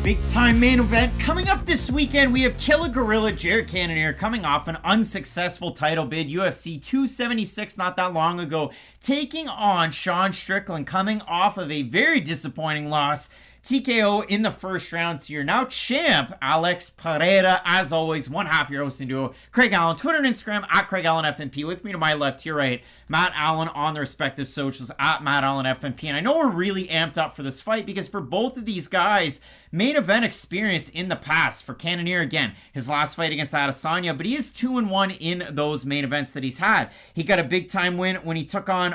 Big time main event coming up this weekend. We have Killa Gorilla, Cannonier coming off an unsuccessful title bid, UFC 276 not that long ago, taking on Sean Strickland coming off of a very disappointing loss. TKO in the first round to your now champ, Alex Pereira. As always, one half your hosting duo, Craig Allen, Twitter and Instagram at Craig Allen FNP. With me to my left, to your right, Matt Allen on the respective socials at Matt Allen FNP. And I know we're really amped up for this fight because for both of these guys, main event experience in the past. For Cannonier, again, his last fight against Adesanya, but he is 2-1 in those main events that he's had. He got a big time win when he took on,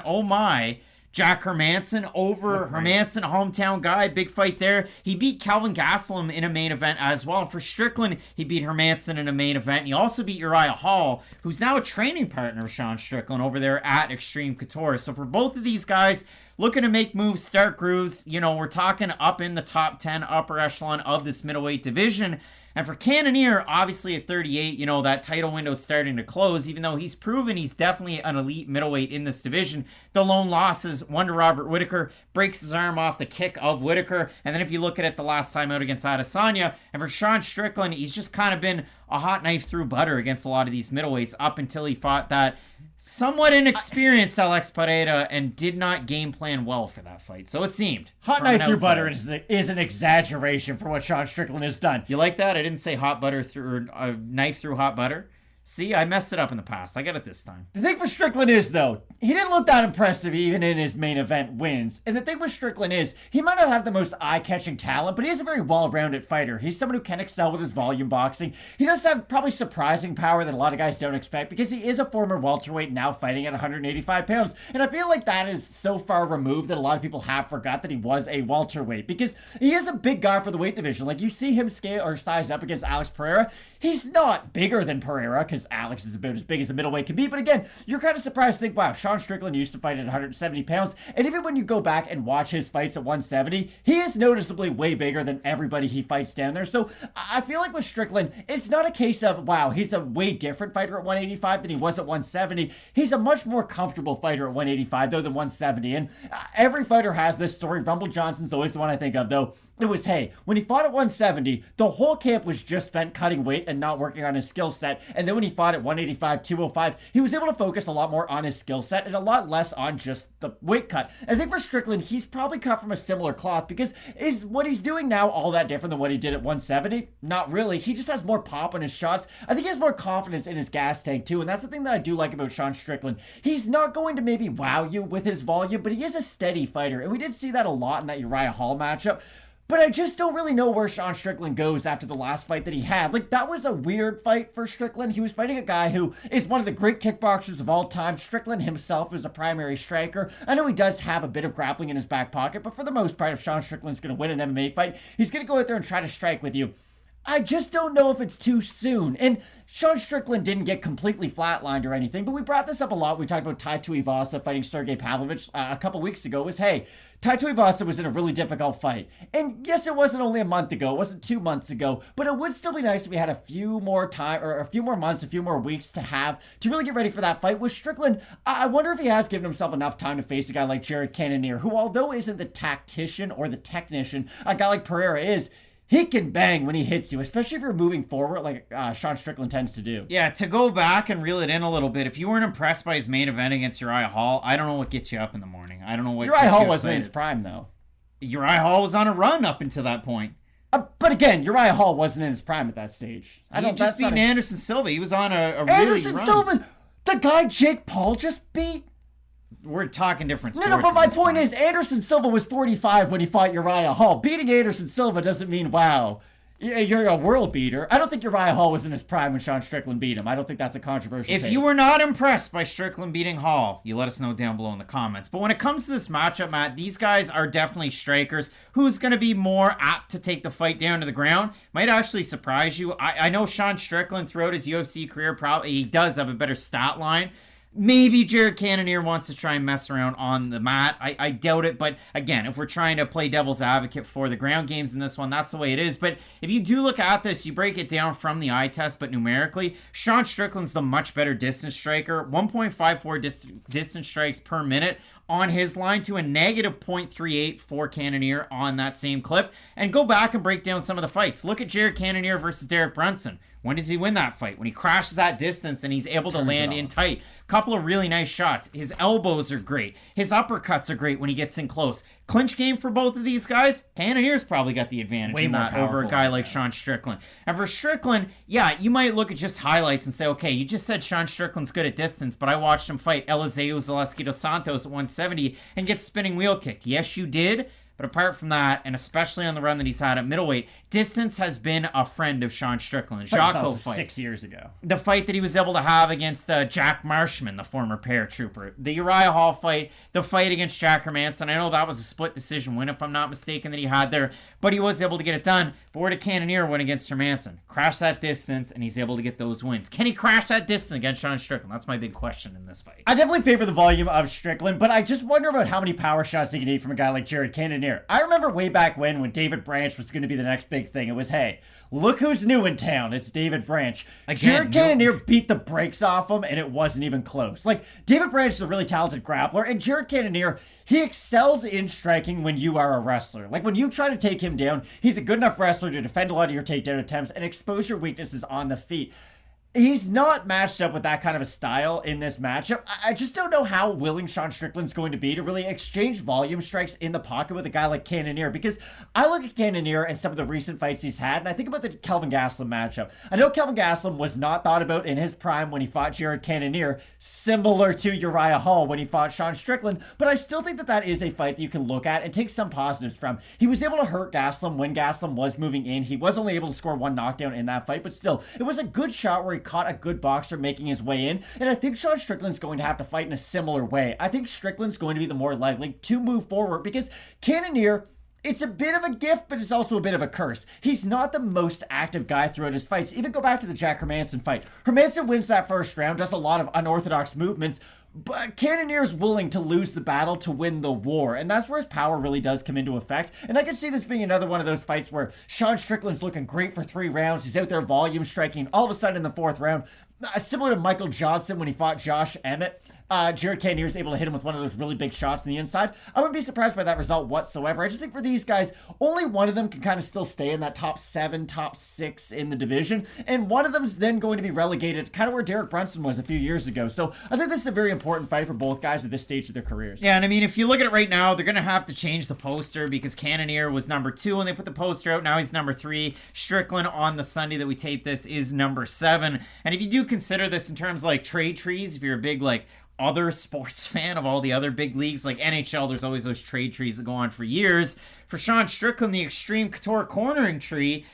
Jack Hermansson over Hermansson, hometown guy. Big fight there. He beat Kelvin Gastelum in a main event as well. And for Strickland, he beat Hermansson in a main event. He also beat Uriah Hall, who's now a training partner of Sean Strickland over there at Extreme Couture. So for both of these guys, looking to make moves, start grooves. You know, we're talking up in the top 10, upper echelon of this middleweight division. And for Cannonier, obviously at 38, that title window is starting to close, even though he's proven he's definitely an elite middleweight in this division. The lone losses, one to Robert Whittaker, breaks his arm off the kick of Whittaker. And then if you look at it the last time out against Adesanya, and for Sean Strickland, he's just kind of been a hot knife through butter against a lot of these middleweights up until he fought that somewhat inexperienced Alex Pereira and did not game plan well for that fight. So it seemed. Hot knife through butter is an exaggeration for what Sean Strickland has done. You like that? I didn't say hot butter through a knife through hot butter. See, I messed it up in the past. I got it this time. The thing for Strickland is, though, he didn't look that impressive even in his main event wins. And the thing with Strickland is, he might not have the most eye-catching talent, but he is a very well-rounded fighter. He's someone who can excel with his volume boxing. He does have probably surprising power that a lot of guys don't expect because he is a former welterweight now fighting at 185 pounds. And I feel like that is so far removed that a lot of people have forgot that he was a welterweight because he is a big guy for the weight division. Like, you see him scale or size up against Alex Pereira. He's not bigger than Pereira because Alex is about as big as a middleweight can be. But again, you're kind of surprised to think, wow, Sean Strickland used to fight at 170 pounds. And even when you go back and watch his fights at 170, he is noticeably way bigger than everybody he fights down there. So I feel like with Strickland, it's not a case of, wow, he's a way different fighter at 185 than he was at 170. He's a much more comfortable fighter at 185, though, than 170. And every fighter has this story. Rumble Johnson's always the one I think of, though. It was, hey, when he fought at 170, the whole camp was just spent cutting weight and not working on his skill set. And then when he fought at 185, 205, he was able to focus a lot more on his skill set and a lot less on just the weight cut. And I think for Strickland, he's probably cut from a similar cloth because is what he's doing now all that different than what he did at 170? Not really. He just has more pop in his shots. I think he has more confidence in his gas tank too. And that's the thing that I do like about Sean Strickland. He's not going to maybe wow you with his volume, but he is a steady fighter. And we did see that a lot in that Uriah Hall matchup. But I just don't really know where Sean Strickland goes after the last fight that he had. Like, that was a weird fight for Strickland. He was fighting a guy who is one of the great kickboxers of all time. Strickland himself is a primary striker. I know he does have a bit of grappling in his back pocket, but for the most part, if Sean Strickland's going to win an MMA fight, he's going to go out there and try to strike with you. I just don't know if it's too soon. And Sean Strickland didn't get completely flatlined or anything, but we brought this up a lot. We talked about Tai Tuivasa fighting Sergey Pavlovich a couple weeks ago. It was, hey, Tai Tuivasa was in a really difficult fight. And yes, it wasn't only a month ago. It wasn't 2 months ago. But it would still be nice if we had a few more time, or a few more months, a few more weeks to really get ready for that fight. With Strickland, I wonder if he has given himself enough time to face a guy like Cannonier, who, although isn't the tactician or the technician a guy like Pereira is, he can bang when he hits you, especially if you're moving forward like Sean Strickland tends to do. Yeah, to go back and reel it in a little bit, if you weren't impressed by his main event against Uriah Hall, I don't know what gets you up in the morning. I don't know what Uriah Hall wasn't in his prime, though. Uriah Hall was on a run up until that point. But again, Uriah Hall wasn't in his prime at that stage. He just beat Anderson Silva. He was on a really Anderson run. Silva, the guy Jake Paul just beat? We're talking different sports. No, but my point is, Anderson Silva was 45 when he fought Uriah Hall. Beating Anderson Silva doesn't mean, wow, you're a world beater. I don't think Uriah Hall was in his prime when Sean Strickland beat him. I don't think that's a controversial If take. you were not impressed by Strickland beating Hall, you let us know down below in the comments. But when it comes to this matchup, Matt, these guys are definitely strikers. Who's going to be more apt to take the fight down to the ground might actually surprise you. I know Sean Strickland throughout his UFC career, probably he does have a better stat line. Maybe Cannonier wants to try and mess around on the mat. I doubt it, but again, if we're trying to play devil's advocate for the ground games in this one, that's the way it is. But if you do look at this, you break it down from the eye test, but numerically, Sean Strickland's the much better distance striker. 1.54 distance strikes per minute on his line to a negative 0.38 for Cannonier on that same clip. And go back and break down some of the fights. Look at Jared Cannonier versus Derek Brunson. When does he win that fight? When he crashes that distance and he's able to land in tight. Couple of really nice shots. His elbows are great. His uppercuts are great when he gets in close. Clinch game for both of these guys, Cannonier's probably got the advantage in that over a guy like Sean Strickland. And for Strickland, yeah, you might look at just highlights and say, okay, you just said Sean Strickland's good at distance, but I watched him fight Eliseu Zaleski dos Santos at 170 and get spinning wheel kicked. Yes, you did. But apart from that, and especially on the run that he's had at middleweight, distance has been a friend of Sean Strickland. Jocko fight. 6 years ago. The fight that he was able to have against Jack Marshman, the former paratrooper. The Uriah Hall fight, the fight against Jack Hermanson. I know that was a split decision win, if I'm not mistaken, that he had there. But he was able to get it done. But where did Cannonier win against Hermanson? Crash that distance, and he's able to get those wins. Can he crash that distance against Sean Strickland? That's my big question in this fight. I definitely favor the volume of Strickland, but I just wonder about how many power shots he can eat from a guy like Jared Cannonier. I remember way back when David Branch was going to be the next big thing. It was, hey, look who's new in town. It's David Branch. Jared Cannonier beat the brakes off him, and it wasn't even close. Like, David Branch is a really talented grappler, and Jared Cannonier, he excels in striking when you are a wrestler. Like, when you try to take him down, he's a good enough wrestler to defend a lot of your takedown attempts and expose your weaknesses on the feet. He's not matched up with that kind of a style in this matchup. I just don't know how willing Sean Strickland's going to be to really exchange volume strikes in the pocket with a guy like Cannonier, because I look at Cannonier and some of the recent fights he's had, and I think about the Kelvin Gastelum matchup. I know Kelvin Gastelum was not thought about in his prime when he fought Jared Cannonier, similar to Uriah Hall when he fought Sean Strickland, but I still think that is a fight that you can look at and take some positives from. He was able to hurt Gastelum when Gastelum was moving in. He was only able to score one knockdown in that fight, but still, it was a good shot where he caught a good boxer making his way in, and I think Sean Strickland's going to have to fight in a similar way. I think Strickland's going to be the more likely to move forward, because Cannonier, it's a bit of a gift, but it's also a bit of a curse. He's not the most active guy throughout his fights. Even go back to the Jack Hermanson fight. Hermanson wins that first round, does a lot of unorthodox movements, but Cannonier's willing to lose the battle to win the war, and that's where his power really does come into effect. And I can see this being another one of those fights where Sean Strickland's looking great for 3 rounds. He's out there volume striking. All of a sudden in the 4th round, similar to Michael Johnson when he fought Josh Emmett, Jared Cannonier is able to hit him with one of those really big shots on the inside. I wouldn't be surprised by that result whatsoever. I just think for these guys, only one of them can kind of still stay in that top 7, top 6 in the division, and one of them's then going to be relegated, kind of where Derek Brunson was a few years ago. So I think this is a very important fight for both guys at this stage of their careers. Yeah, and I mean, if you look at it right now, they're going to have to change the poster, because Cannonier was number 2 when they put the poster out. Now he's number 3. Strickland on the Sunday that we tape this is number 7. And if you do consider this in terms of like trade trees, if you're a big like other sports fan of all the other big leagues like NHL, there's always those trade trees that go on for years. For Sean Strickland, the Extreme Couture cornering tree,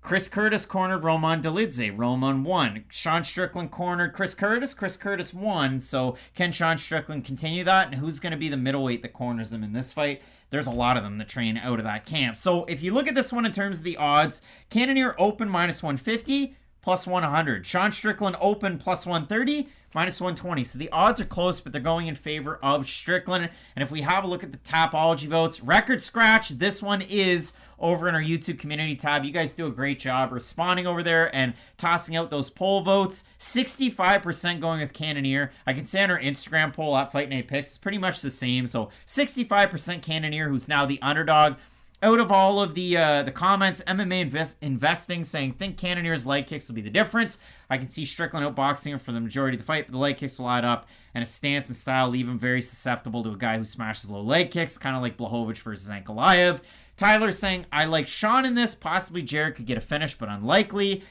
Chris Curtis cornered Roman Dolidze. Roman won. Sean Strickland cornered Chris Curtis. Chris Curtis won. So can Sean Strickland continue that? And who's going to be the middleweight that corners him in this fight? There's a lot of them that train out of that camp. So if you look at this one in terms of the odds, Cannonier open -150, +100. Sean Strickland open +130, -120. So the odds are close, but they're going in favor of Strickland. And if we have a look at the Tapology votes, record scratch, this one is over in our YouTube community tab. You guys do a great job responding over there and tossing out those poll votes. 65% going with Cannonier. I can say on our Instagram poll at Fight Night Picks, it's pretty much the same. So 65% Cannonier, who's now the underdog. Out of all of the comments, MMA Investing saying, think Cannonier's leg kicks will be the difference. I can see Strickland outboxing him for the majority of the fight, but the leg kicks will add up, and his stance and style leave him very susceptible to a guy who smashes low leg kicks, kind of like Blachowicz versus Ankalaev. Tyler saying, I like Sean in this. Possibly Jared could get a finish, but unlikely.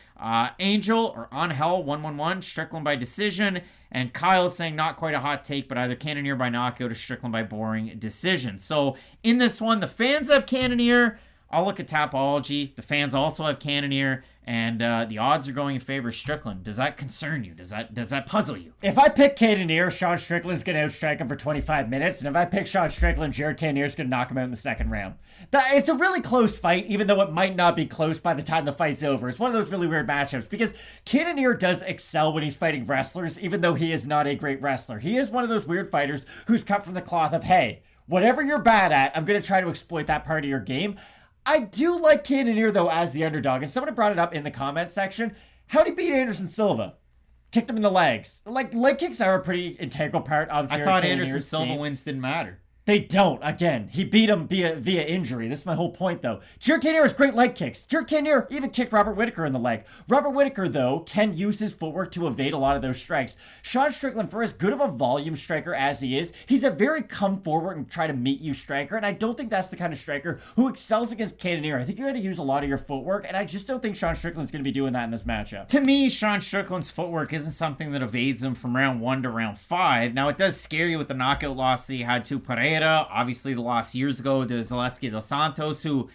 Angel or Angel 111, Strickland by decision. And Kyle is saying not quite a hot take, but either Cannonier by knockout or Strickland by boring decision. So in this one, the fans have Cannonier. I'll look at Tapology. The fans also have Cannonier, and the odds are going in favor of Strickland. Does that concern you? Does that puzzle you? If I pick Cannonier, Sean Strickland's going to outstrike him for 25 minutes, and if I pick Sean Strickland, Jared Cannonier's going to knock him out in the 2nd round. It's a really close fight, even though it might not be close by the time the fight's over. It's one of those really weird matchups, because Cannonier does excel when he's fighting wrestlers, even though he is not a great wrestler. He is one of those weird fighters who's cut from the cloth of, hey, whatever you're bad at, I'm going to try to exploit that part of your game. I do like Cannonier, though, as the underdog, and someone brought it up in the comments section. How'd he beat Anderson Silva? Kicked him in the legs. Like, leg kicks are a pretty integral part of Jared I thought Cannonier's Anderson Silva game. wins didn't matter. They don't. Again, he beat him via injury. This is my whole point, though. Jared Cannonier has great leg kicks. Jared Cannonier even kicked Robert Whittaker in the leg. Robert Whittaker, though, can use his footwork to evade a lot of those strikes. Sean Strickland, for as good of a volume striker as he is, he's a very come forward and try to meet you striker, and I don't think that's the kind of striker who excels against Cannonier. I think you got to use a lot of your footwork, and I just don't think Sean Strickland's going to be doing that in this matchup. To me, Sean Strickland's footwork isn't something that evades him from round 1 to round 5. Now, it does scare you with the knockout loss that he had to Pereira. Obviously, the loss years ago to Zaleski dos Santos, who,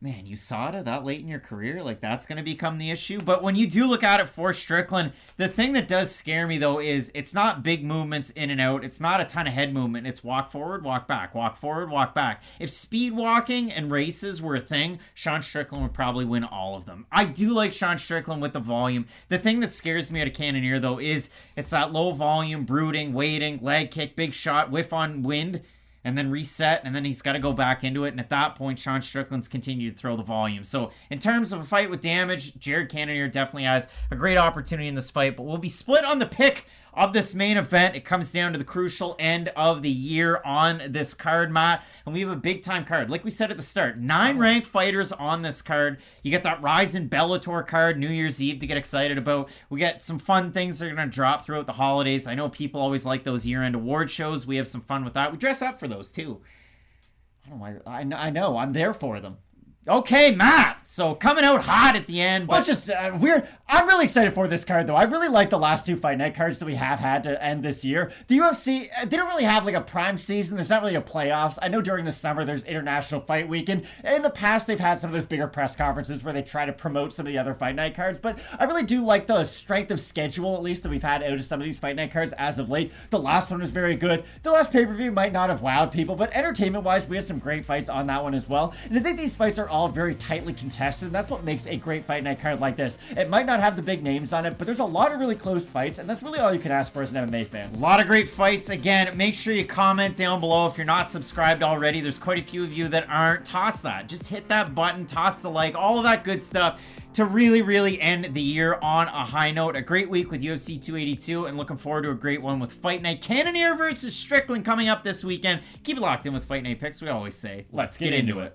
man, USADA that late in your career, like, that's going to become the issue. But when you do look at it for Strickland, the thing that does scare me, though, is it's not big movements in and out. It's not a ton of head movement. It's walk forward, walk back, walk forward, walk back. If speed walking and races were a thing, Sean Strickland would probably win all of them. I do like Sean Strickland with the volume. The thing that scares me out of Cannonier, though, is it's that low volume, brooding, waiting, leg kick, big shot, whiff on wind, and then reset, and then he's got to go back into it. And at that point, Sean Strickland's continued to throw the volume. So in terms of a fight with damage, Jared Cannonier definitely has a great opportunity in this fight, but we'll be split on the pick of this main event. It comes down to the crucial end of the year on this card, Matt. And we have a big time card. Like we said at the start, 9 ranked fighters on this card. You get that Rizin Bellator card, New Year's Eve to get excited about. We get some fun things that are going to drop throughout the holidays. I know people always like those year-end award shows. We have some fun with that. We dress up for those too. I know. I'm there for them. Okay, Matt. So coming out hot at the end. But just weird. I'm really excited for this card, though. I really like the last 2 fight night cards that we have had to end this year. The UFC, they don't really have like a prime season. There's not really a playoffs. I know during the summer there's International Fight Weekend. In the past, they've had some of those bigger press conferences where they try to promote some of the other fight night cards. But I really do like the strength of schedule, at least, that we've had out of some of these fight night cards as of late. The last one was very good. The last pay-per-view might not have wowed people, but entertainment-wise, we had some great fights on that one as well. And I think these fights are all very tightly contested. That's what makes a great fight night card like this. It might not have the big names on it, but there's a lot of really close fights, and that's really all you can ask for as an MMA fan. A lot of great fights. Again, make sure you comment down below if you're not subscribed already. There's quite a few of you that aren't. Toss that. Just hit that button, toss the like, all of that good stuff to really, really end the year on a high note. A great week with UFC 282, and looking forward to a great one with Fight Night. Cannonier versus Strickland coming up this weekend. Keep it locked in with Fight Night Picks. We always say, let's get into it.